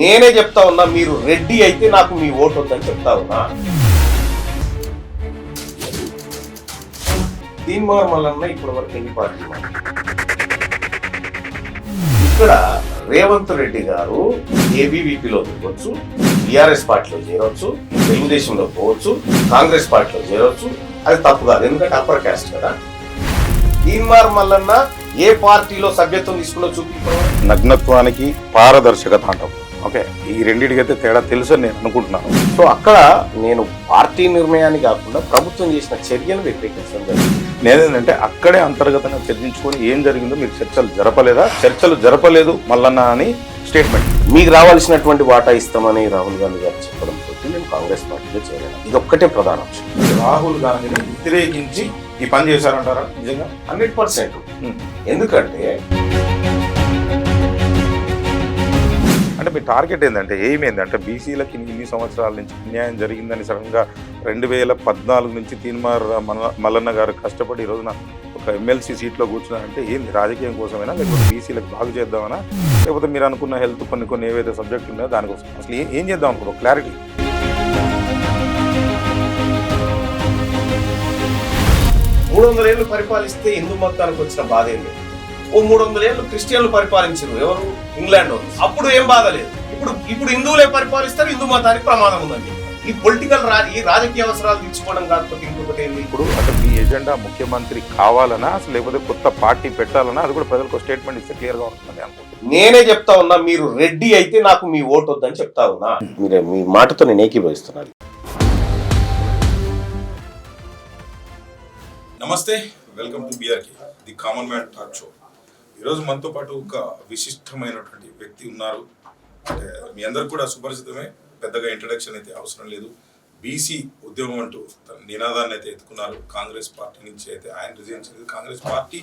నేనే చెప్తా ఉన్నా, మీరు రెడ్డి అయితే నాకు మీ ఓటు వద్దని చెప్తా ఉన్నా. తీన్మార్ మల్లన్న ఇప్పటి వరకు ఎన్ని పార్టీలు ఇక్కడ రేవంత్ రెడ్డి గారు ఏబీవీపీలో దిగొచ్చు, టీఆర్ఎస్ పార్టీలో చేరవచ్చు, తెలుగుదేశంలో పోవచ్చు, కాంగ్రెస్ పార్టీలో చేరవచ్చు. అది తప్పు కాదు, ఎందుకంటే అప్పర్ క్యాస్ట్ కదా. తీన్మార్ మల్లన్న ఏ పార్టీలో సభ్యత్వం తీసుకున్నా చూపించడం. నగ్నత్వానికి పారదర్శకత అంటాం. ఓకే, ఈ రెండింటికైతే తేడా తెలుసు అని నేను అనుకుంటున్నాను. సో అక్కడ నేను పార్టీ నిర్ణయాన్ని కాకుండా ప్రభుత్వం చేసిన చర్యను వ్యతిరేకించడం జరిగింది. నేనేంటంటే అక్కడే అంతర్గతంగా చర్చించుకొని ఏం జరిగిందో మీరు చర్చలు జరపలేదా? చర్చలు జరపలేదు మల్లన్న అని స్టేట్మెంట్. మీకు రావాల్సినటువంటి వాటా ఇస్తామని రాహుల్ గాంధీ గారు చెప్పడంతో నేను కాంగ్రెస్ పార్టీలో చేరాను. ఇది ఒక్కటే ప్రధాన అంశం. రాహుల్ గాంధీని వ్యతిరేకించి ఈ పని చేశారంటారా? నిజంగా 100%. ఎందుకంటే అంటే మీ టార్గెట్ ఏంటంటే ఏమైందంటే బీసీలకి ఇన్ని సంవత్సరాల నుంచి అన్యాయం జరిగిందని సడన్గా 2014 నుంచి తీన్మార్ మల్లన్న గారు కష్టపడి ఈ రోజున ఒక ఎమ్మెల్సీ సీట్లో కూర్చున్నారంటే ఏంది రాజకీయం కోసమైనా, లేకపోతే బీసీలకు బాగు చేద్దామనా, లేకపోతే మీరు అనుకున్న హెల్త్ కొన్ని ఏవైతే సబ్జెక్టులు ఉన్నాయో దానికోసం అసలు ఏం చేద్దాం అనుకో క్లారిటీ. మూడు 300 ఏళ్ళు పరిపాలిస్తే హిందూ మొత్తానికి వచ్చిన బాధ ఏం లేదు. ఓ 300 ఏళ్ళు క్రిస్టియన్లు పరిపాలించారు, ఎవరు? ఇంగ్లాండ్ వాళ్ళు. అప్పుడు ఏం బాధ లేదు. ఇప్పుడు హిందువులే పరిపాలిస్తారు, హిందూ మతానికి ప్రమాదం ఉందండి. ఈ పొలిటికల్ ఈ రాజకీయ అవసరాలు తీర్చుకోవడం కాకపోతే ఇంకొకటి ఏంది? ఇప్పుడు అంటే మీ ఎజెండా ముఖ్యమంత్రి కావాలనా, అసలు లేకపోతే కొత్త పార్టీ పెట్టాలనా, అది కూడా ప్రజలకు స్టేట్మెంట్ ఇస్తే క్లియర్గా ఉంటుందని అనుకుంటున్నాను. నేనే చెప్తా ఉన్నా, మీరు రెడ్డి అయితే నాకు మీ ఓటు వద్దని చెప్తా ఉన్నా. మీరే మీ మాటతో నేను ఏకీభవిస్తున్నాను. నమస్తే, welcome to BRK the common man talk show. ఈరోజు మనతో పాటు ఒక విశిష్టమైనటువంటి వ్యక్తి ఉన్నారు. అంటే మీ అందరికి కూడా సుపరిచితమే, పెద్దగా ఇంట్రడక్షన్ అయితే అవసరం లేదు. బీసీ ఉద్యమం అంటూ తన నినాదాన్ని అయితే ఎత్తుకున్నారు. కాంగ్రెస్ పార్టీ నుంచి అయితే ఆయన రిజైన్ చేయలేదు. కాంగ్రెస్ పార్టీ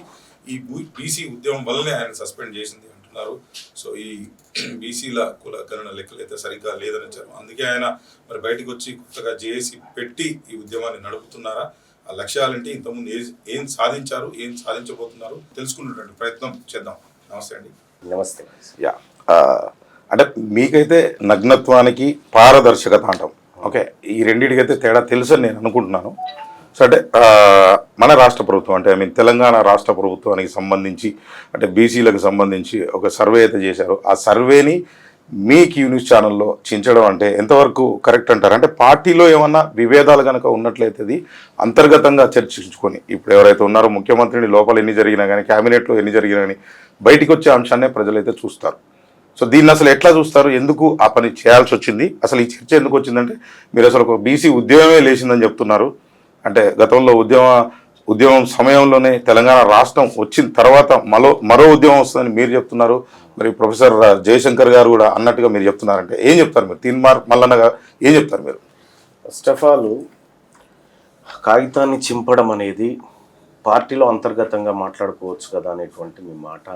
ఈ బీసీ ఉద్యమం వల్లనే ఆయన సస్పెండ్ చేసింది అంటున్నారు. సో ఈ బీసీల కుల గణన లెక్కలు అయితే సరిగ్గా లేదని చెప్పారు. అందుకే ఆయన మరి బయటకు వచ్చి కొత్తగా జేఏసీ పెట్టి ఈ ఉద్యమాన్ని నడుపుతున్నారా, ఆ లక్ష్యాలంటే ఇంతకుముందు ఏం సాధించారు, ఏం సాధించబోతున్నారు తెలుసుకున్నటువంటి ప్రయత్నం చేద్దాం. నమస్తే అండి. నమస్తే. యా, అంటే మీకైతే నగ్నత్వానికి పారదర్శకత అంటాం. ఓకే, ఈ రెండింటికైతే తేడా తెలుసు అని నేను అనుకుంటున్నాను. సో అంటే మన రాష్ట్ర ప్రభుత్వం అంటే తెలంగాణ రాష్ట్ర ప్రభుత్వానికి సంబంధించి అంటే బీసీలకు సంబంధించి ఒక సర్వే అయితే చేశారు. ఆ సర్వేని మీ క్యూ న్యూస్ ఛానల్లో చించడం అంటే ఎంతవరకు కరెక్ట్ అంటారు? అంటే పార్టీలో ఏమన్నా విభేదాలు కనుక ఉన్నట్లయితే అది అంతర్గతంగా చర్చించుకొని ఇప్పుడు ఎవరైతే ఉన్నారో ముఖ్యమంత్రిని లోపల ఎన్ని జరిగినా కానీ, క్యాబినెట్లో ఎన్ని జరిగినా కానీ బయటికి వచ్చే అంశాన్నే ప్రజలైతే చూస్తారు. సో దీన్ని అసలు ఎట్లా చూస్తారు? ఎందుకు ఆ పని చేయాల్సి వచ్చింది? అసలు ఈ చర్చ ఎందుకు వచ్చిందంటే మీరు అసలు ఒక బీసీ ఉద్యమమే లేచిందని చెప్తున్నారు. అంటే గతంలో ఉద్యమం సమయంలోనే తెలంగాణ రాష్ట్రం వచ్చిన తర్వాత మరో ఉద్యమం వస్తుందని మీరు చెప్తున్నారు. మరి ప్రొఫెసర్ జయశంకర్ గారు కూడా అన్నట్టుగా మీరు చెప్తున్నారంటే ఏం చెప్తారు మీరు? తీన్మార్ మల్లన్న గారు ఏం చెప్తారు మీరు? ఫస్ట్ ఆఫ్ ఆల్, కాగితాన్ని చింపడం అనేది పార్టీలో అంతర్గతంగా మాట్లాడుకోవచ్చు కదా అనేటువంటి మీ మాట,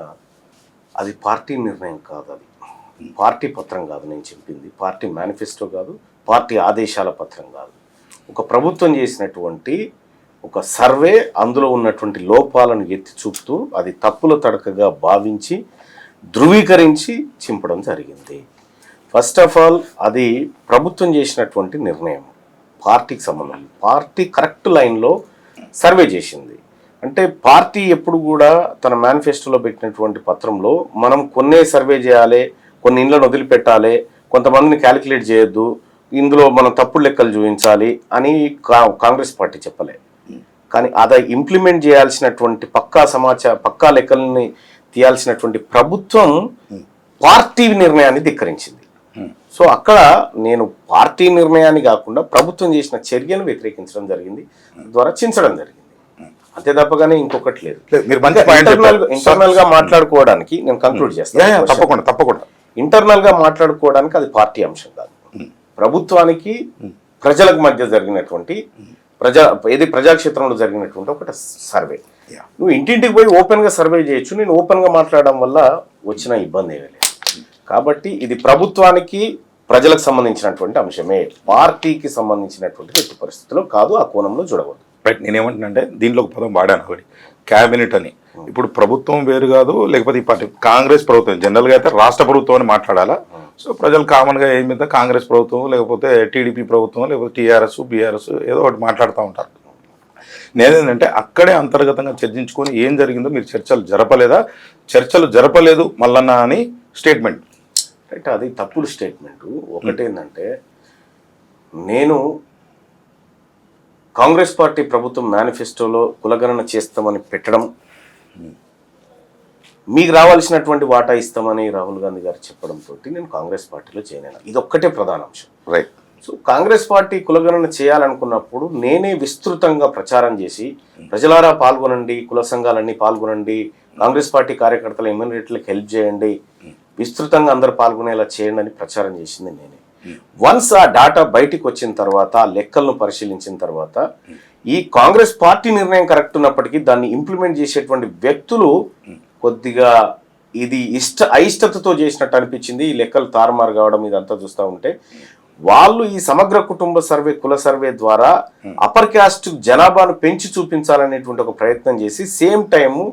అది పార్టీ నిర్ణయం కాదు. అది పార్టీ పత్రం కాదు. నేను చెప్పింది పార్టీ మేనిఫెస్టో కాదు, పార్టీ ఆదేశాల పత్రం కాదు. ఒక ప్రభుత్వం చేసినటువంటి ఒక సర్వే, అందులో ఉన్నటువంటి లోపాలను ఎత్తి చూపుతూ అది తప్పుల తడకగా భావించి ధృవీకరించి చింపడం జరిగింది. ఫస్ట్ ఆఫ్ ఆల్, అది ప్రభుత్వం చేసినటువంటి నిర్ణయం, పార్టీకి సంబంధం. పార్టీ కరెక్ట్ లైన్లో సర్వే చేసింది. అంటే పార్టీ ఎప్పుడు కూడా తన మేనిఫెస్టోలో పెట్టినటువంటి పత్రంలో మనం కొన్నే సర్వే చేయాలి, కొన్ని ఇండ్లను వదిలిపెట్టాలి, కొంతమందిని క్యాలిక్యులేట్ చేయొద్దు, ఇందులో మనం తప్పుడు లెక్కలు చూపించాలి అని కాంగ్రెస్ పార్టీ చెప్పలే. కానీ అది ఇంప్లిమెంట్ చేయాల్సినటువంటి పక్కా లెక్కల్ని తీయాల్సినటువంటి ప్రభుత్వం పార్టీ నిర్ణయాన్ని ధిక్కరించింది. సో అక్కడ నేను పార్టీ నిర్ణయాన్ని కాకుండా ప్రభుత్వం చేసిన చర్యను వ్యతిరేకించడం జరిగింది, ద్వారా చించడం జరిగింది. అంతే తప్పగానే ఇంకొకటి లేదు. ఇంటర్నల్ గా మాట్లాడుకోవడానికి నేను కంక్లూడ్ చేస్తాను. తప్పకుండా ఇంటర్నల్ గా మాట్లాడుకోవడానికి అది పార్టీ అంశం కాదు. ప్రభుత్వానికి ప్రజలకు మధ్య జరిగినటువంటి ప్రజాక్షేత్రంలో జరిగినటువంటి ఒక సర్వే. నువ్వు ఇంటింటికి పోయి ఓపెన్ గా సర్వే చేయొచ్చు, నేను ఓపెన్ గా మాట్లాడడం వల్ల వచ్చిన ఇబ్బంది ఏమీ లేదు. కాబట్టి ఇది ప్రభుత్వానికి ప్రజలకు సంబంధించినటువంటి అంశమే, పార్టీకి సంబంధించినటువంటి వ్యక్తి పరిస్థితుల్లో కాదు. ఆ కోణంలో చూడవద్దు. రైట్. నేనేమంటున్నానంటే దీంట్లో ఒక పదం వాడాను ఒకటి, క్యాబినెట్ అని. ఇప్పుడు ప్రభుత్వం వేరు కాదు, లేకపోతే ఈ పార్టీ కాంగ్రెస్ ప్రభుత్వం జనరల్గా అయితే రాష్ట్ర ప్రభుత్వం అని మాట్లాడాలా, సో ప్రజలు కామన్గా ఏం మీద కాంగ్రెస్ ప్రభుత్వం లేకపోతే టీడీపీ ప్రభుత్వం లేకపోతే టీఆర్ఎస్ బీఆర్ఎస్ ఏదో ఒకటి మాట్లాడుతూ ఉంటారు. నేనేంటంటే అక్కడే అంతర్గతంగా చర్చించుకొని ఏం జరిగిందో మీరు చర్చలు జరపలేదు మల్లన్న అని స్టేట్మెంట్. రైట్, అది తప్పుడు స్టేట్మెంటు. ఒకటేంటంటే నేను కాంగ్రెస్ పార్టీ ప్రభుత్వం మేనిఫెస్టోలో కులగణన చేస్తామని పెట్టడం, మీకు రావాల్సినటువంటి వాటా ఇస్తామని రాహుల్ గాంధీ గారు చెప్పడంతో నేను కాంగ్రెస్ పార్టీలో చేరాను. ఇది ఒక్కటే ప్రధాన అంశం. రైట్. సో కాంగ్రెస్ పార్టీ కులగణన చేయాలనుకున్నప్పుడు నేనే విస్తృతంగా ప్రచారం చేసి ప్రజలారా పాల్గొనండి, కుల సంఘాలన్నీ పాల్గొనండి, కాంగ్రెస్ పార్టీ కార్యకర్తల ఇమ్యూనిటీలకు హెల్ప్ చేయండి, విస్తృతంగా అందరూ పాల్గొనేలా చేయండి అని ప్రచారం చేసింది నేనే. వన్స్ ఆ డాటా బయటికి వచ్చిన తర్వాత, ఆ లెక్కలను పరిశీలించిన తర్వాత ఈ కాంగ్రెస్ పార్టీ నిర్ణయం కరెక్ట్ ఉన్నప్పటికీ దాన్ని ఇంప్లిమెంట్ చేసేటువంటి వ్యక్తులు కొద్దిగా ఇది అయిష్టతతో చేసినట్టు అనిపించింది. ఈ లెక్కలు తారుమారు కావడం ఇదంతా చూస్తూ ఉంటే వాళ్ళు ఈ సమగ్ర కుటుంబ సర్వే, కుల సర్వే ద్వారా అప్పర్ క్యాస్ట్ జనాభాను పెంచి చూపించాలనేటువంటి ఒక ప్రయత్నం చేసి సేమ్ టైము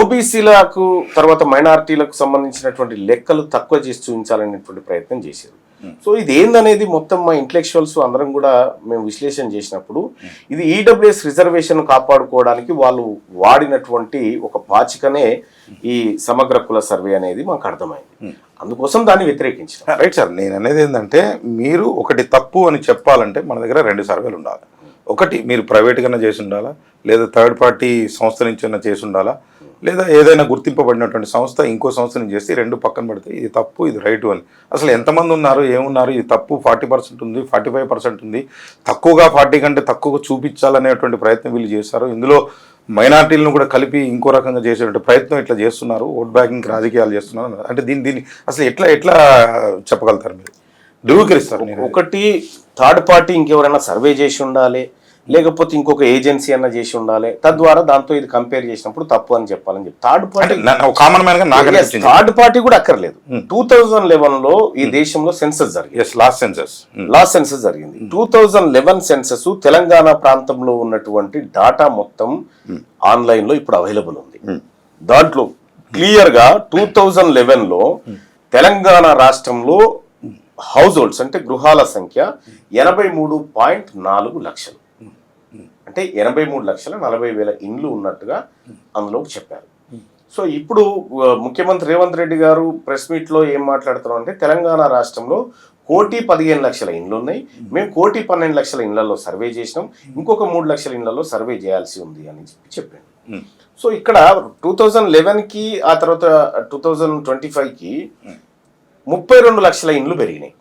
ఓబీసీలకు తర్వాత మైనారిటీలకు సంబంధించినటువంటి లెక్కలు తక్కువ చేసి చూపించాలనేటువంటి ప్రయత్నం చేశారు. సో ఇది ఏందనేది మొత్తం మా ఇంటలెక్చువల్స్ అందరం కూడా మేము విశ్లేషణ చేసినప్పుడు ఇది ఈడబ్ల్యూఎస్ రిజర్వేషన్ కాపాడుకోవడానికి వాళ్ళు వాడినటువంటి ఒక పాచికనే ఈ సమగ్ర కుల సర్వే అనేది మాకు అర్థమైంది. అందుకోసం దాన్ని వ్యతిరేకించారు. రైట్ సార్, నేను అనేది ఏంటంటే మీరు ఒకటి తప్పు అని చెప్పాలంటే మన దగ్గర 2 సర్వేలు ఉండాలి. ఒకటి మీరు ప్రైవేట్గానే చేసి ఉండాలా, లేదా థర్డ్ పార్టీ సంస్థ నుంచి చేసి ఉండాలా, లేదా ఏదైనా గుర్తింపబడినటువంటి సంస్థ ఇంకో సంస్థ నుంచి చేసి 2 పక్కన పెడితే ఇది తప్పు ఇది రైటు అని. అసలు ఎంతమంది ఉన్నారు ఏమున్నారు, ఇది తప్పు 40% ఉంది, 45% ఉంది, తక్కువగా 40 కంటే తక్కువగా చూపించాలనేటువంటి ప్రయత్నం వీళ్ళు చేశారు. ఇందులో మైనార్టీలను కూడా కలిపి ఇంకో రకంగా చేసేటువంటి ప్రయత్నం ఇట్లా చేస్తున్నారు, ఓట్ బ్యాంకింగ్ రాజకీయాలు చేస్తున్నారు. అంటే దీన్ని అసలు ఎట్లా చెప్పగలుగుతారు, మీరు ధృవీకరిస్తారు? ఒకటి థర్డ్ పార్టీ ఇంకెవరైనా సర్వే చేసి ఉండాలి, లేకపోతే ఇంకొక ఏజెన్సీ అన్న చేసి ఉండాలి, తద్వారా దాంతో ఇది కంపేర్ చేసినప్పుడు తప్పు అని చెప్పాలని చెప్పి థర్డ్ పార్టీ కూడా అక్కర్లేదు. 2011లో ఈ దేశంలో సెన్సస్ జరిగింది, లాస్ట్ సెన్సస్ జరిగింది. 2011 సెన్సస్ తెలంగాణ ప్రాంతంలో ఉన్నటువంటి డాటా మొత్తం ఆన్లైన్ లో ఇప్పుడు అవైలబుల్ ఉంది. దాంట్లో క్లియర్ గా 2011లో తెలంగాణ రాష్ట్రంలో హౌస్ హోల్డ్స్ అంటే గృహాల సంఖ్య 83.4 లక్షలు, అంటే 83,40,000 ఇండ్లు ఉన్నట్టుగా అందులో చెప్పారు. సో ఇప్పుడు ముఖ్యమంత్రి రేవంత్ రెడ్డి గారు ప్రెస్ మీట్ లో ఏం మాట్లాడుతున్నాం అంటే తెలంగాణ రాష్ట్రంలో 1,15,00,000 ఇండ్లు ఉన్నాయి, మేము 1,12,00,000 ఇండ్లలో సర్వే చేసినాం, ఇంకొక 3 లక్షల ఇండ్లలో సర్వే చేయాల్సి ఉంది అని చెప్పాను. సో ఇక్కడ 2011కి ఆ తర్వాత 2025కి 32 లక్షల ఇండ్లు పెరిగినాయి.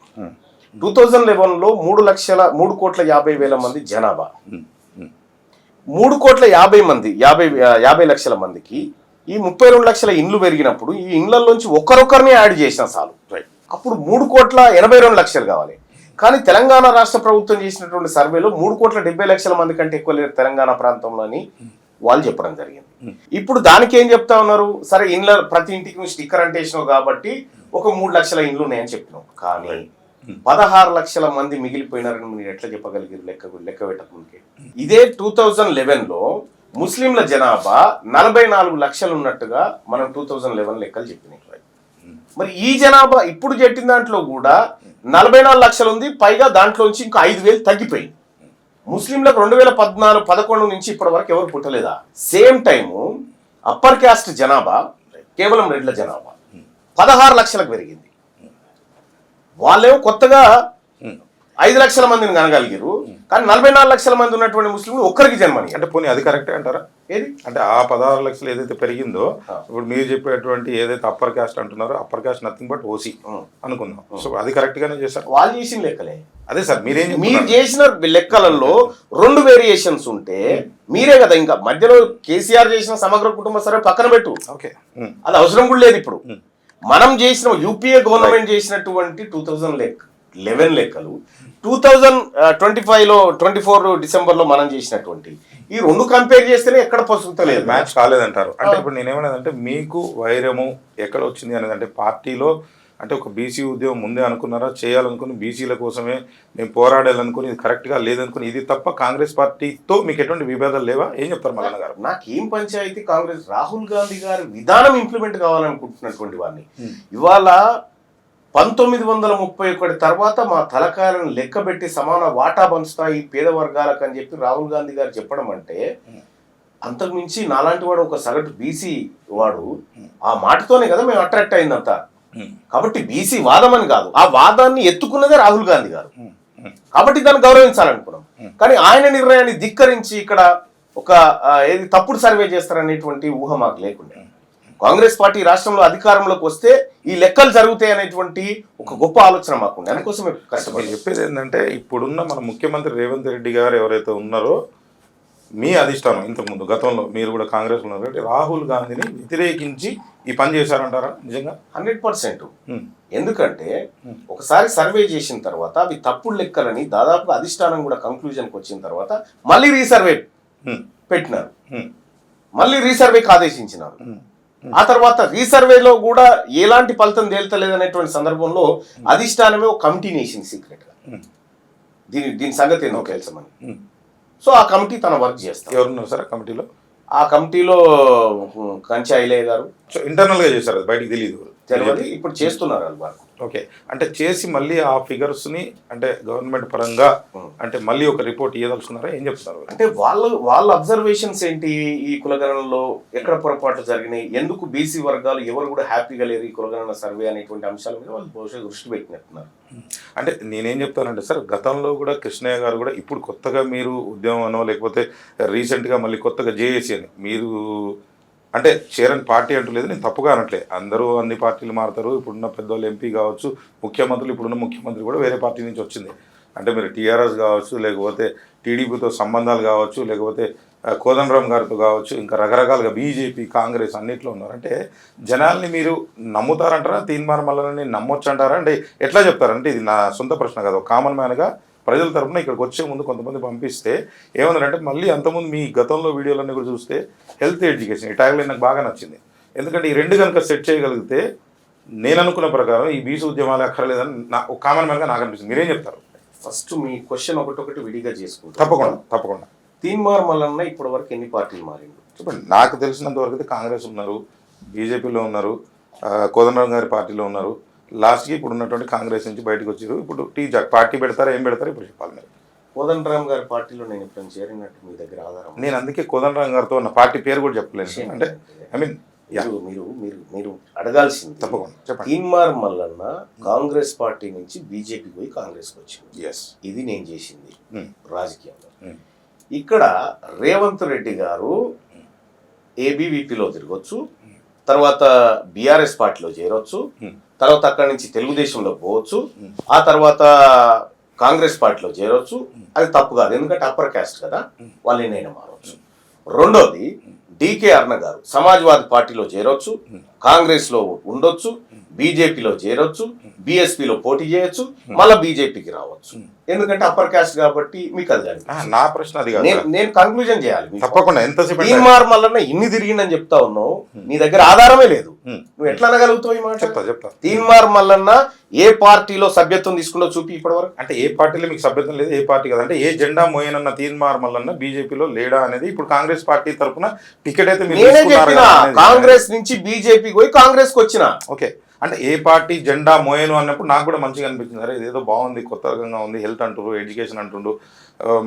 2011లో 3,50,000 మంది జనాభా, 3,50,00,000 లక్షల మందికి ఈ 32 లక్షల ఇండ్లు పెరిగినప్పుడు ఈ ఇండ్లలోంచి ఒకరొకరిని యాడ్ చేసిన చాలు, అప్పుడు 3,82,00,000 కావాలి. కానీ తెలంగాణ రాష్ట్ర ప్రభుత్వం చేసినటువంటి సర్వేలో 3,70,00,000 మంది కంటే ఎక్కువ లేరు తెలంగాణ ప్రాంతంలో అని వాళ్ళు చెప్పడం జరిగింది. ఇప్పుడు దానికి ఏం చెప్తా ఉన్నారు, సరే ఇండ్ల ప్రతి ఇంటికి స్టిక్కర్ అంటేసినావు కాబట్టి ఒక 3 లక్షల ఇండ్లు ఉన్నాయని చెప్పినావు, కానీ 16 లక్షల మంది మిగిలిపోయినారని మీరు ఎట్లా చెప్పగలిగారు లెక్క పెట్టకముందుకే? ఇదే 2011లో ముస్లింల జనాభా 44 లక్షలు ఉన్నట్టుగా మనం 2011 లెక్కలు చెప్పినాయి. మరి ఈ జనాభా ఇప్పుడు చెప్పిన దాంట్లో కూడా 44 లక్షలు ఉంది, పైగా దాంట్లోంచి ఇంకా 5,000 తగ్గిపోయింది. ముస్లింలకు 2014-11 నుంచి ఇప్పటి వరకు ఎవరు పుట్టలేదా? సేమ్ టైము అప్పర్ క్యాస్ట్ జనాభా కేవలం రెడ్ల జనాభా 16 లక్షలకు పెరిగింది. వాళ్ళేమో కొత్తగా 5 లక్షల మందిని కనగలిగారు, కానీ 44 లక్షల మంది ఉన్నటువంటి ముస్లింలు ఒక్కరికి జన్మని. అంటే పోనీ అది కరెక్టే అంటారా? ఏది అంటే ఆ 16 లక్షలు ఏదైతే పెరిగిందో, ఇప్పుడు మీరు చెప్పేటువంటి ఏదైతే అప్పర్ క్యాస్ట్ అంటున్నారో, upper caste nothing but OC అనుకుందాం. సో అది కరెక్ట్ గానే చేశారు, వాళ్ళు చేసిన లెక్కలే. అదే సార్ మీరు చేసిన లెక్కలలో 2 వేరియేషన్స్ ఉంటే మీరే కదా, ఇంకా మధ్యలో కేసీఆర్ చేసిన సమగ్ర కుటుంబ సర్వే పక్కన పెట్టు, ఓకే, అది అవసరం కూడా లేదు. ఇప్పుడు మనం చేసిన యూపీఏ గవర్నమెంట్ చేసినటువంటి 2011 లెక్కలు 2025లో 24 డిసెంబర్లో మనం చేసినటువంటి ఈ 2 కంపేర్ చేస్తేనే ఎక్కడ పసుగుతలేదు, మ్యాచ్ కాలేదంటారు. అంటే ఇప్పుడు నేనేమన్నదంటే మీకు వైరము ఎక్కడ వచ్చింది అనేది, అంటే పార్టీలో అంటే ఒక బీసీ ఉద్యమం ముందే అనుకున్నారా, చేయాలనుకుని బీసీల కోసమే మేము పోరాడాలనుకుని ఇది కరెక్ట్గా లేదనుకుని, ఇది తప్ప కాంగ్రెస్ పార్టీతో మీకు ఎటువంటి విభేదాలు లేవా? ఏం చెప్తారు మల్లన్న గారు? నాకేం పంచాయతీ కాంగ్రెస్, రాహుల్ గాంధీ గారి విధానం ఇంప్లిమెంట్ కావాలనుకుంటున్నటువంటి వాడిని. ఇవాళ 1931 తర్వాత మా తలకాయలను లెక్కబెట్టి సమాన వాటా పంచుతా ఈ పేద వర్గాలకు అని చెప్పి రాహుల్ గాంధీ గారు చెప్పడం అంటే అంతకుమించి నాలాంటి వాడు ఒక సగటు బీసీ వాడు ఆ మాటతోనే కదా మేము అట్రాక్ట్ అయిందంతా. కాబట్టి బీసీ వాదం అని కాదు, ఆ వాదాన్ని ఎత్తుకున్నదే రాహుల్ గాంధీ గారు, కాబట్టి దాన్ని గౌరవించాలనుకున్నాం. కానీ ఆయన నిర్ణయాన్ని ధిక్కరించి ఇక్కడ ఒక ఏది తప్పుడు సర్వే చేస్తారనేటువంటి ఊహ మాకు లేకుండా, కాంగ్రెస్ పార్టీ రాష్ట్రంలో అధికారంలోకి వస్తే ఈ లెక్కలు జరుగుతాయి అనేటువంటి ఒక గొప్ప ఆలోచన మాకుంది. అందుకోసం కష్టపడి చెప్పేది ఏంటంటే ఇప్పుడున్న మన ముఖ్యమంత్రి రేవంత్ రెడ్డి గారు ఎవరైతే ఉన్నారో మీ అధిష్టానం ఇంతకుముందు గతంలో మీరు కూడా కాంగ్రెస్ ఉన్నారు కాబట్టి రాహుల్ గాంధీని వ్యతిరేకించి ఈ పని చేశారంటారా నిజంగా? 100%. ఎందుకంటే ఒకసారి సర్వే చేసిన తర్వాత అవి తప్పుడు లెక్కలని దాదాపుగా అధిష్టానం కూడా కంక్లూజన్కి వచ్చిన తర్వాత మళ్ళీ రీసర్వే పెట్టినారు, మళ్ళీ రీసర్వేకి ఆదేశించినారు. ఆ తర్వాత రీసర్వేలో కూడా ఎలాంటి ఫలితం తేల్తలేదనేటువంటి సందర్భంలో అధిష్టానమే ఒక కమిటీని వేసింది సీక్రెట్ గా, దీని సంగతి ఏందో తెలుసమని. సో ఆ కమిటీ తన వర్క్ చేస్తారు. ఎవరున్నారు సార్ ఆ కమిటీలో? ఆ కమిటీలో కంచి ఐలయ్య గారు. సో ఇంటర్నల్ గా చేశారు, బయటికి తెలియదు. ఇప్పుడు చేస్తున్నారు వాళ్ళు వర్క్. ఓకే, అంటే చేసి మళ్ళీ ఆ ఫిగర్స్ ని అంటే గవర్నమెంట్ పరంగా అంటే మళ్ళీ ఒక రిపోర్ట్ ఇవ్వదలుచుకున్నారా, ఏం చెప్తున్నారు? అంటే వాళ్ళ అబ్జర్వేషన్స్ ఏంటి, ఈ కులగణనలో ఎక్కడ పొరపాట్లు జరిగినాయి, ఎందుకు బీసీ వర్గాలు ఎవరు కూడా హ్యాపీగా లేరు ఈ కులగణన సర్వే అనేటువంటి అంశాల మీద వాళ్ళు బహుశా దృష్టి పెట్టినట్టున్నారు. అంటే నేనేం చెప్తానంటే సార్, గతంలో కూడా కృష్ణయ్య గారు కూడా ఇప్పుడు కొత్తగా మీరు ఉద్యమం అనో లేకపోతే రీసెంట్గా మళ్ళీ కొత్తగా జేఏసీ అని మీరు అంటే చేరని పార్టీ అంటూ లేదు, నేను తప్పుగా అనట్లే, అందరూ అన్ని పార్టీలు మారుతారు. ఇప్పుడున్న పెద్దవాళ్ళు ఎంపీ కావచ్చు, ముఖ్యమంత్రులు ఇప్పుడున్న ముఖ్యమంత్రి కూడా వేరే పార్టీ నుంచి వచ్చింది. అంటే మీరు టీఆర్ఎస్ కావచ్చు, లేకపోతే టీడీపీతో సంబంధాలు కావచ్చు, లేకపోతే కోదండరామ్ గారితో కావచ్చు, ఇంకా రకరకాలుగా బీజేపీ కాంగ్రెస్ అన్నిట్లో ఉన్నారు. అంటే జనాల్ని మీరు నమ్ముతారంటారా, తీన్మార్ మల్లనని నమ్మొచ్చు అంటారా? అంటే ఎట్లా చెప్తారంటే ఇది నా సొంత ప్రశ్న కాదు, కామన్ మ్యాన్గా ప్రజల తరఫున ఇక్కడికి వచ్చే ముందు కొంతమంది పంపిస్తే ఏమన్నారంటే, మళ్ళీ అంతకుముందు మీ గతంలో వీడియోలన్నీ కూడా చూస్తే హెల్త్ ఎడ్యుకేషన్ ఈ ట్యాగ్లైన్ నాకు బాగా నచ్చింది. ఎందుకంటే ఈ రెండు కనుక సెట్ చేయగలిగితే నేను అనుకున్న ప్రకారం ఈ బీసీ ఉద్యమాలు అక్కర్లేదని నా ఒక కామన్ మ్యాన్గా నాకు అనిపిస్తుంది. మీరేం చెప్తారు? ఫస్ట్ మీ క్వశ్చన్ ఒకటొకటి విడిగా చేసుకుంటారు. తప్పకుండా. తీన్మార్ మల్లన్న ఇప్పటి వరకు ఎన్ని పార్టీలు మారిండు చెప్పండి. నాకు తెలిసినంత వరకు అయితే కాంగ్రెస్ ఉన్నారు, బీజేపీలో ఉన్నారు, కోదండరామ్ గారి పార్టీలో ఉన్నారు, లాస్ట్కి ఇప్పుడు ఉన్నటువంటి కాంగ్రెస్ నుంచి బయటకు వచ్చారు. ఇప్పుడు పార్టీ పెడతారా ఏం పెడతారా ఇప్పుడు చెప్పాలి మీరు. కోదండరామ్ గారి పార్టీలో నేను ఇప్పుడు చేరినట్టు మీ దగ్గర ఆధారం? నేను అందుకే కోదండరామ్ గారితో ఉన్న పార్టీ పేరు కూడా చెప్పలేను. అంటే ఐ మీన్ మీరు అడగాల్సింది తప్పకుండా చెప్పండి. తీన్మార్ మల్లన్న కాంగ్రెస్ పార్టీ నుంచి బీజేపీ పోయి కాంగ్రెస్కి వచ్చింది. ఎస్, ఇది నేను చేసింది రాజకీయంలో. ఇక్కడ రేవంత్ రెడ్డి గారు ఏబీవీపీలో తిరగొచ్చు, తర్వాత బీఆర్ఎస్ పార్టీలో చేరొచ్చు, తర్వాత అక్కడి నుంచి తెలుగుదేశంలో పోవచ్చు, ఆ తర్వాత కాంగ్రెస్ పార్టీలో చేరొచ్చు. అది తప్పు కాదు, ఎందుకంటే అప్పర్ క్యాస్ట్ కదా, వాళ్ళు ఎన్నైనా మారవచ్చు. రెండోది డికే అరుణ గారు సమాజ్వాదీ పార్టీలో చేరొచ్చు, కాంగ్రెస్లో ఉండొచ్చు, బీజేపీలో చేరొచ్చు, బీఎస్పీలో పోటీ చేయొచ్చు, మళ్ళీ బీజేపీకి రావచ్చు. ఎందుకంటే అప్పర్ క్యాస్ట్ కాబట్టి మీకు అది కాదు. నా ప్రశ్న అది కాదు, నేను కంక్లూజన్ చేయాలి. తప్పకుండా ఎంతసేపు తీన్మార్ మల్లన్న ఇన్ని తిరిగిందని చెప్తా ఉన్నావు, నీ దగ్గర ఆధారమే లేదు, నువ్వు ఎట్లా అనగలుగుతావు ఈ మాట? చెప్తా. తీన్మార్ మల్లన్న ఏ పార్టీలో సభ్యత్వం తీసుకున్నా చూపి ఇప్పటి వరకు. అంటే ఏ పార్టీలో మీకు సభ్యత్వం లేదు, ఏ పార్టీ కదా, అంటే ఏ జెండా మోయనన్న తీన్మార్ మల్లన్న బీజేపీలో లేడా అనేది ఇప్పుడు కాంగ్రెస్ పార్టీ తరఫున టికెట్ అయితే నేనే చెప్పిన, కాంగ్రెస్ నుంచి బీజేపీకి పోయి కాంగ్రెస్కి వచ్చిన. ఓకే, అంటే ఏ పార్టీ జెండా మోయను అన్నప్పుడు నాకు కూడా మంచిగా అనిపించింది. అరే ఇదేదో బాగుంది, కొత్త రకంగా ఉంది, హెల్త్ అంటారు, ఎడ్యుకేషన్ అంటుండు,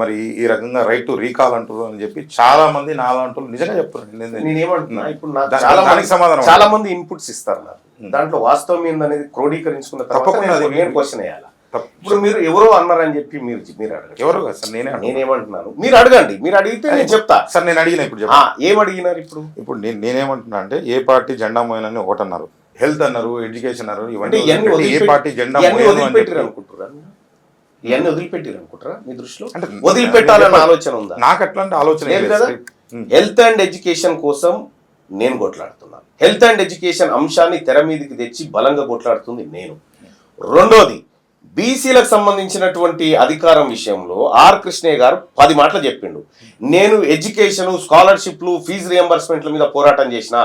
మరి ఈ రకంగా రైట్ టు రీకాల్ అంటారు అని చెప్పి చాలా మంది నాలంటూ నిజంగా చెప్తున్నారు. నేనేమంటున్నా, ఇప్పుడు సమాధానం చాలా మంది ఇన్పుట్స్ ఇస్తారు నాకు, దాంట్లో వాస్తవం ఏందనేది క్రోడీకరించుకున్న తర్వాత నేను క్వశ్చన్ వేయాలి. ఇప్పుడు మీరు ఎవరో అన్నారని చెప్పి మీరు అడగండి. ఎవరో కదా సార్, నేనేమంటున్నాను, మీరు అడగండి, మీరు అడిగితే నేను చెప్తా. సార్ నేను అడిగిన ఇప్పుడు ఏం అడిగినారు? ఇప్పుడు నేనేమంటున్నా అంటే ఏ పార్టీ జెండా మోయనని ఒకటి అన్నారు, హెల్త్ అన్నారు, ఎడ్యుకేషన్ అన్నారు, ఇవన్నీ ఏ పార్టీ జెండా వదిలిపెట్టారు అనుకుంటారా? ఇవన్నీ వదిలిపెట్టారు అనుకుంటారా మీ దృష్టిలో? అంటే వదిలిపెట్టాలన్న ఆలోచన ఉందా? నాకు అట్లాంటి ఆలోచన లేదు కదా. హెల్త్ అండ్ ఎడ్యుకేషన్ కోసం నేను కొట్లాడుతున్నాను. హెల్త్ అండ్ ఎడ్యుకేషన్ అంశాన్ని తెర మీదకి తెచ్చి బలంగా కొట్లాడుతుంది నేను. రెండోది, బీసీలకు సంబంధించినటువంటి అధికారం విషయంలో ఆర్ కృష్ణయ్య గారు 10 మాటలు చెప్పిండు. నేను ఎడ్యుకేషన్, స్కాలర్షిప్లు, ఫీజు రియంబర్స్మెంట్ల మీద పోరాటం చేసిన,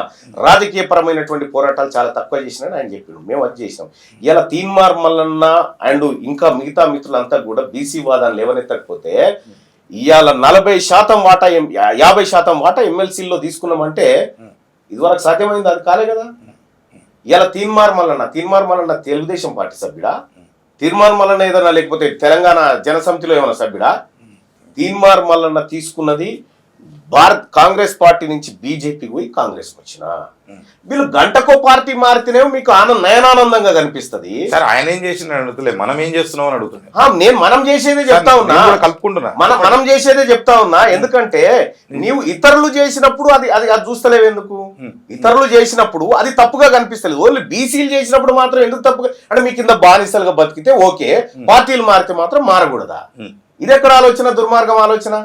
రాజకీయ పరమైనటువంటి పోరాటాలు చాలా తక్కువ చేసినా ఆయన చెప్పిండు. మేము అది చేసినాం. ఇలా తీన్మార్ మల్లన్న అండ్ ఇంకా మిగతా మిత్రులంతా కూడా బీసీ వాదాన్ని లేవనెత్తకపోతే ఇవాళ 40% వాటా 50% వాటా ఎమ్మెల్సీల్లో తీసుకున్నామంటే ఇదివరకు సాధ్యమైంది, అది కాలే కదా. ఇలా తీన్మార్ మల్లన్న తెలుగుదేశం పార్టీ సభ్యుడా? తీన్మార్ మల్లన్న ఏదన్నా లేకపోతే తెలంగాణ జనసమితిలో ఏమైనా సభ్యుడా? తీన్మార్ మల్లన్న తీసుకున్నది కాంగ్రెస్ పార్టీ నుంచి బీజేపీకి పోయి కాంగ్రెస్కి వచ్చిన వీళ్ళు గంటకో పార్టీ మారితేనేమో మీకు నయనానందంగా కనిపిస్తుంది. సార్ ఆయన ఏం చేసిన అడుగుతలే, మనం ఏం చేస్తున్నాం అని అడుగుతున్నా. నేను మనం చేసేదే చెప్తా ఉన్నా, కలుపుకుంటున్నా, మనం చేసేదే చెప్తా ఉన్నా. ఎందుకంటే నీవు ఇతరులు చేసినప్పుడు అది అది అది చూస్తలేవు ఎందుకు? ఇతరులు చేసినప్పుడు అది తప్పుగా కనిపిస్తలేదు. ఓన్లీ బీసీలు చేసినప్పుడు మాత్రం ఎందుకు తప్పుగా? అంటే మీ కింద బానిసలుగా బతికితే ఓకే, పార్టీలు మారితే మాత్రం మారకూడదా? ఇది ఎక్కడ ఆలోచన? దుర్మార్గం ఆలోచన.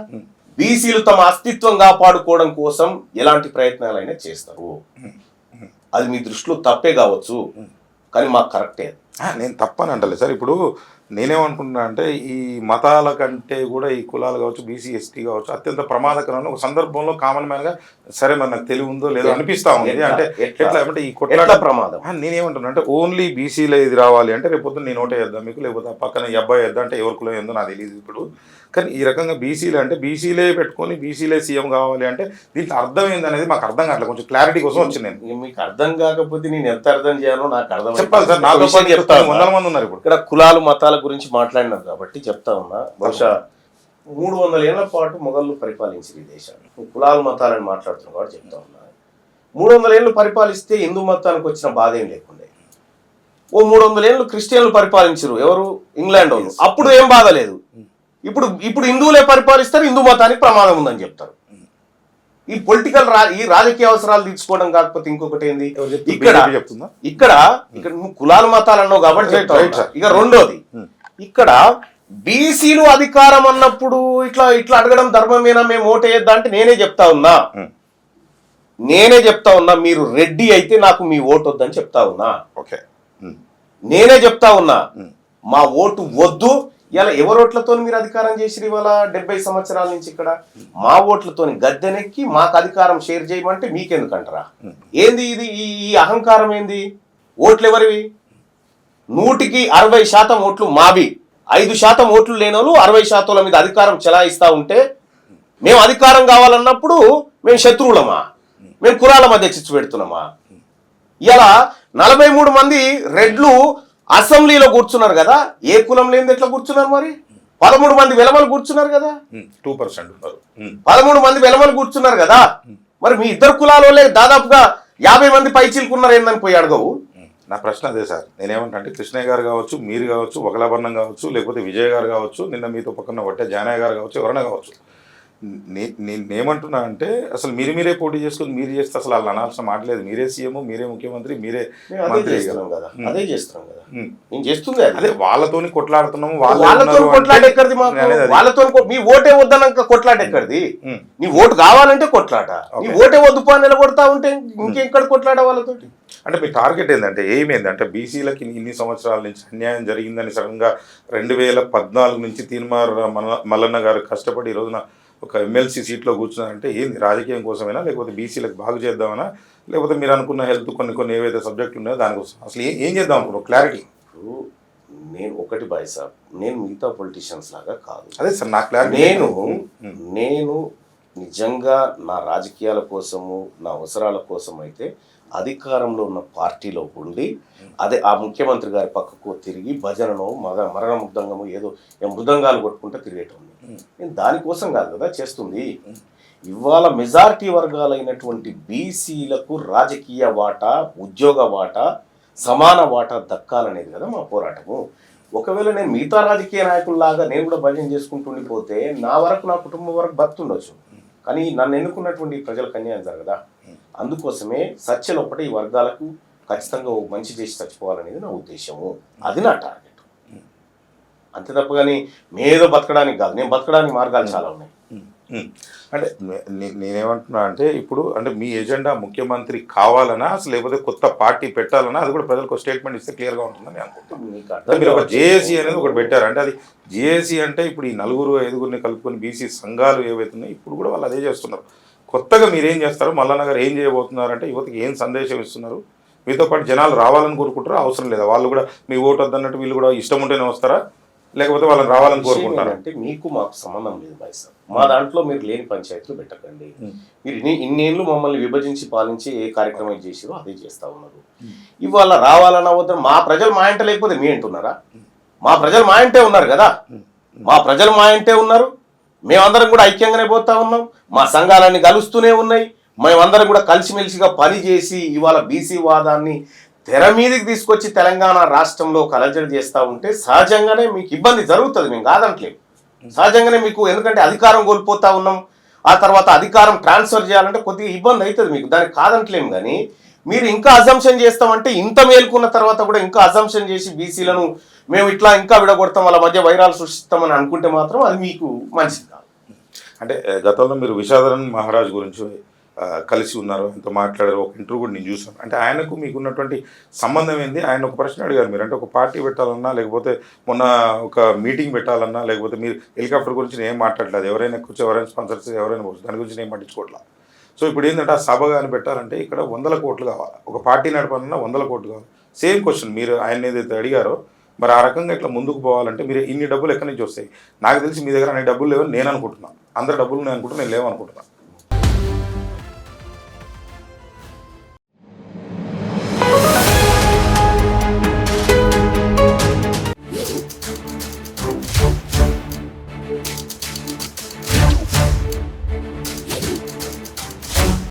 బీసీలు తమ అస్తిత్వం కాపాడుకోవడం కోసం ఎలాంటి ప్రయత్నాలైనా చేస్తారు. అది మీ దృష్టిలో తప్పే కావచ్చు, కానీ మాకు కరెక్టే. నేను తప్పని అంటలేదు సార్. ఇప్పుడు నేనేమనుకుంటున్నా అంటే ఈ మతాల కంటే కూడా ఈ కులాలు కావచ్చు, బీసీ ఎస్టీ కావచ్చు, అత్యంత ప్రమాదకరమైన ఒక సందర్భంలో కామన్ మ్యాన్ గా సరే మరి నాకు తెలివి ఉందో లేదో అనిపిస్తా ఉంది. అంటే ఎట్లా అంటే ఈ కొట్లాట ప్రమాదం. నేనేమంటున్నా అంటే ఓన్లీ బీసీలో ఇది రావాలి అంటే రేపు పొద్దున్న నేను ఓటే వేద్దాం మీకు, లేకపోతే పక్కన ఈ అబ్బాయి వేద్దాం అంటే ఎవరికులో ఏందో నాకు తెలియదు ఇప్పుడు. కానీ ఈ రకంగా బీసీలు అంటే బీసీలే పెట్టుకొని బీసీలే సీఎం కావాలి అంటే దీంట్లో అర్థం ఏందనేది మాకు అర్థం కావట్లేదు. కొంచెం క్లారిటీ కోసం వచ్చింది. నేను మీకు అర్థం కాకపోతే నేను ఎంత అర్థం చేయాలో నాకు అర్థం చెప్పాలి సార్. నాతో పాటు చెప్తాను, వందల మంది ఉన్నారు ఇప్పుడు ఇక్కడ కులాలు మతాల గురించి మాట్లాడినారు కాబట్టి చెప్తా ఉన్నా. బహుశా 300 ఏళ్ల పాటు మొఘళ్ళు పరిపాలించారు ఈ దేశాన్ని. కులాలు మతాలని మాట్లాడుతున్నా కాబట్టి చెప్తా ఉన్నా. 300 ఏళ్ళు పరిపాలిస్తే హిందూ మతానికి వచ్చిన బాధ ఏం లేకుండే. ఓ 300 ఏళ్ళు క్రిస్టియన్లు పరిపాలించారు, ఎవరు? ఇంగ్లాండ్ వాళ్ళు. అప్పుడు ఏం బాధ లేదు. ఇప్పుడు హిందువులే పరిపాలిస్తారు, హిందూ మతానికి ప్రమాదం ఉందని చెప్తారు. ఈ పొలిటికల్ ఈ రాజకీయ అవసరాలు తీర్చుకోవడం కాకపోతే ఇంకొకటి ఏంది? ఇక్కడ నువ్వు కులాలు మతాలు అన్నావు కాబట్టి ఇక రెండోది, ఇక్కడ బీసీలు అధికారం అన్నప్పుడు ఇట్లా అడగడం ధర్మమేనా, మేము ఓటేయద్దా అంటే నేనే చెప్తా ఉన్నా మీరు రెడ్డి అయితే నాకు మీ ఓటు వద్దని చెప్తా ఉన్నా. నేనే చెప్తా ఉన్నా మా ఓటు వద్దు. ఇలా ఎవరి ఓట్లతో మీరు అధికారం చేసిరు ఇవాళ 70 సంవత్సరాల నుంచి? ఇక్కడ మా ఓట్లతో గద్దెనెక్కి మాకు అధికారం షేర్ చేయమంటే మీకెందుకంటారా? ఏంది ఇది? ఈ అహంకారం ఏంది? ఓట్లు ఎవరివి? 100కి 60% ఓట్లు మావి. 5% ఓట్లు లేని వాళ్ళు 60% మీద అధికారం చెలాయిస్తా ఉంటే మేము అధికారం కావాలన్నప్పుడు మేము శత్రువులమా? మేము కులాల మధ్య చిచ్చు పెడుతున్నామా? ఇలా 43 మంది రెడ్లు అసెంబ్లీలో కూర్చున్నారు కదా, ఏ కులం లేని ఎట్లా కూర్చున్నారు? మరి 13 మంది వెలమలు కూర్చున్నారు కదా, 2% 13 మంది వెలమలు కూర్చున్నారు కదా. మరి మీ ఇద్దరు కులాల దాదాపుగా 50 మంది పైచీలుకున్నారు ఏందని పోయి అడగవు? నా ప్రశ్న అదే సార్. నేనేమంటే కృష్ణయ్య గారు కావచ్చు, మీరు కావచ్చు, ఒకలాభరణం కావచ్చు, లేకపోతే విజయ్ గారు కావచ్చు, నిన్న మీతో పక్కన కొట్టే జానయ్య గారు కావచ్చు, ఎవరైనా కావచ్చు, నేనేమంటున్నా అంటే అసలు మీరే పోటీ చేసుకుని మీరు చేస్తే అసలు వాళ్ళు అనాల్సిన మాటలేదు. మీరే సీఎం, మీరే ముఖ్యమంత్రి, మీరే మంత్రి కదా. అదే చేస్తున్నాం కదా, నేను చేస్తుంది అదే. వాళ్ళతోని కొట్లాడుతున్నాము. వాళ్ళతో కొట్లాట ఎక్కడిది? వాళ్ళతో మీ ఓటే వద్దన్నాక కొట్లాట ఎక్కడిది? నీ ఓటు కావాలంటే కొట్లాట, నీ ఓటే వద్దు పని నిలబడతా ఉంటే ఇంకెక్కడ కొట్లాట వాళ్ళతోటి? అంటే మీ టార్గెట్ ఏంటంటే ఏమైందంటే బీసీలకి ఇన్ని సంవత్సరాల నుంచి అన్యాయం జరిగిందని సడన్గా 2014 నుంచి తీన్మార్ మల్లన్న గారు కష్టపడి ఈ రోజున ఒక ఎమ్మెల్సీ సీట్లో కూర్చున్నారంటే ఏంది? రాజకీయం కోసమైనా, లేకపోతే బీసీలకు బాగు చేద్దామనా, లేకపోతే మీరు అనుకున్న హెల్త్ కొన్ని ఏవైతే సబ్జెక్టులు ఉన్నాయో దానికోసం అసలు ఏం చేద్దాం అనుకున్నాం? క్లారిటీ. నేను ఒకటి బాయ్ సార్, నేను మిగతా పొలిటీషియన్స్ లాగా కాదు. అదే సార్ నా క్లారిటీ. నేను నిజంగా నా రాజకీయాల కోసము, నా అవసరాల కోసం అయితే అధికారంలో ఉన్న పార్టీలో ఉండి అదే ఆ ముఖ్యమంత్రి గారి పక్కకు తిరిగి భజనను మరణముగ్ధంగము ఏదో మృదంగాలు కొట్టుకుంటే తిరిగేటోంది. నేను దానికోసం కాదు కదా చేస్తుంది. ఇవాళ మెజారిటీ వర్గాలైనటువంటి బీసీలకు రాజకీయ వాటా, ఉద్యోగ వాటా, సమాన వాటా దక్కాలనేది కదా మా పోరాటము. ఒకవేళ నేను మిగతా రాజకీయ నాయకుల్లాగా నేను కూడా భజన చేసుకుంటూ ఉండిపోతే నా వరకు, నా కుటుంబం వరకు బతుండొచ్చు, కానీ నన్ను ఎన్నుకున్నటువంటి ప్రజలకు అన్యాయం జరగదా? అందుకోసమే సత్యలోపట ఈ వర్గాలకు ఖచ్చితంగా మంచి చేసి చచ్చిపోవాలనేది నా ఉద్దేశము, అది నా టార్గెట్. అంతే తప్ప కానీ మేదో బతకడానికి కాదు. నేను బతకడానికి మార్గాలు చాలా ఉన్నాయి. అంటే నేనేమంటున్నా అంటే ఇప్పుడు అంటే మీ ఎజెండా ముఖ్యమంత్రి కావాలనా, అసలు లేకపోతే కొత్త పార్టీ పెట్టాలనా, అది కూడా ప్రజలకు స్టేట్మెంట్ ఇస్తే క్లియర్గా ఉంటుందని అనుకుంటున్నాను. మీరు ఒక జేఏసీ అనేది ఒకటి పెట్టారు. అంటే అది జేఏసీ అంటే ఇప్పుడు ఈ 4-5 కలుపుకొని బీసీ సంఘాలు ఏవైతే ఉన్నాయో ఇప్పుడు కూడా వాళ్ళు అదే చేస్తున్నారు. కొత్తగా మీరేం చేస్తారు? మల్లన్న గారు ఏం చేయబోతున్నారు అంటే యువతకి ఏం సందేశం ఇస్తున్నారు? మీతో పాటు జనాలు రావాలని కోరుకుంటారా, అవసరం లేదా? వాళ్ళు కూడా మీ ఓటు వద్దన్నట్టు వీళ్ళు కూడా ఇష్టం ఉంటేనే వస్తారా, లేకపోతే వాళ్ళని రావాలని కోరుకుంటారా? అంటే మీకు మాకు సంబంధం లేదు బాయ్ సార్. మా దాంట్లో మీరు లేని పంచాయతీలు పెట్టకండి. మీరు ఇన్నేళ్ళు మమ్మల్ని విభజించి పాలించి ఏ కార్యక్రమం చేసిరో అదే చేస్తా ఉన్నారు. ఇవాళ రావాలన్నా వద్దు. మా ప్రజలు మా ఇంట లేకపోతే మీ ఇంటున్నారా? మా ప్రజలు మా ఇంటే ఉన్నారు కదా, మా ప్రజలు మా ఇంటే ఉన్నారు. మేమందరం కూడా ఐక్యంగానే పోతా ఉన్నాం. మా సంఘాలన్నీ కలుస్తూనే ఉన్నాయి. మేమందరం కూడా కలిసిమెలిసిగా పనిచేసి ఇవాళ బీసీ వాదాన్ని తెర మీదకి తీసుకొచ్చి తెలంగాణ రాష్ట్రంలో కలజడి చేస్తూ ఉంటే సహజంగానే మీకు ఇబ్బంది జరుగుతుంది. మేము కాదంటలేము. సహజంగానే మీకు, ఎందుకంటే అధికారం కోల్పోతా ఉన్నాం, ఆ తర్వాత అధికారం ట్రాన్స్ఫర్ చేయాలంటే కొద్దిగా ఇబ్బంది అవుతుంది మీకు, దానికి కాదంటలేము. కానీ మీరు ఇంకా అజంప్షన్ చేస్తామంటే, ఇంత మేలుకున్న తర్వాత కూడా ఇంకా అజంప్షన్ చేసి బీసీలను మేము ఇట్లా ఇంకా విడగొడతాం, వాళ్ళ మధ్య వైరాలు సృష్టిస్తామని అనుకుంటే మాత్రం అది మీకు మంచిది కాదు. అంటే గతంలో మీరు విషాదరన్ మహారాజ్ గురించి కలిసి ఉన్నారు, ఆయనతో మాట్లాడారు, ఒక ఇంటర్వ్యూ కూడా నేను చూసాను. అంటే ఆయనకు మీకు ఉన్నటువంటి సంబంధం ఏంది? ఆయన ఒక ప్రశ్న అడిగారు మీరు, అంటే ఒక పార్టీ పెట్టాలన్నా, లేకపోతే మొన్న ఒక మీటింగ్ పెట్టాలన్నా, లేకపోతే మీరు హెలికాప్టర్ గురించి నేను ఏం మాట్లాడలేదు, ఎవరైనా కూర్చో, ఎవరైనా స్పాన్సర్స్, ఎవరైనా పోవచ్చు, దాని గురించి నేను పట్టించుకోవట్లా. సో ఇప్పుడు ఏంటంటే ఆ సభ కానీ పెట్టాలంటే ఇక్కడ 100 కోట్లు కావాలి, ఒక పార్టీ నడపాలన్నా 100 కోట్లు కావాలి. సేమ్ క్వశ్చన్ మీరు ఆయన ఏదైతే అడిగారో, మరి ఆ రకంగా ఇట్లా ముందుకు పోవాలంటే మీరు ఇన్ని డబ్బులు ఎక్కడి నుంచి వస్తాయి? నాకు తెలిసి మీ దగ్గర అన్ని డబ్బులు లేవని నేను అనుకుంటున్నాను. అందరు డబ్బులు నేను అనుకుంటున్నాను, నేను లేవనుకుంటున్నాను.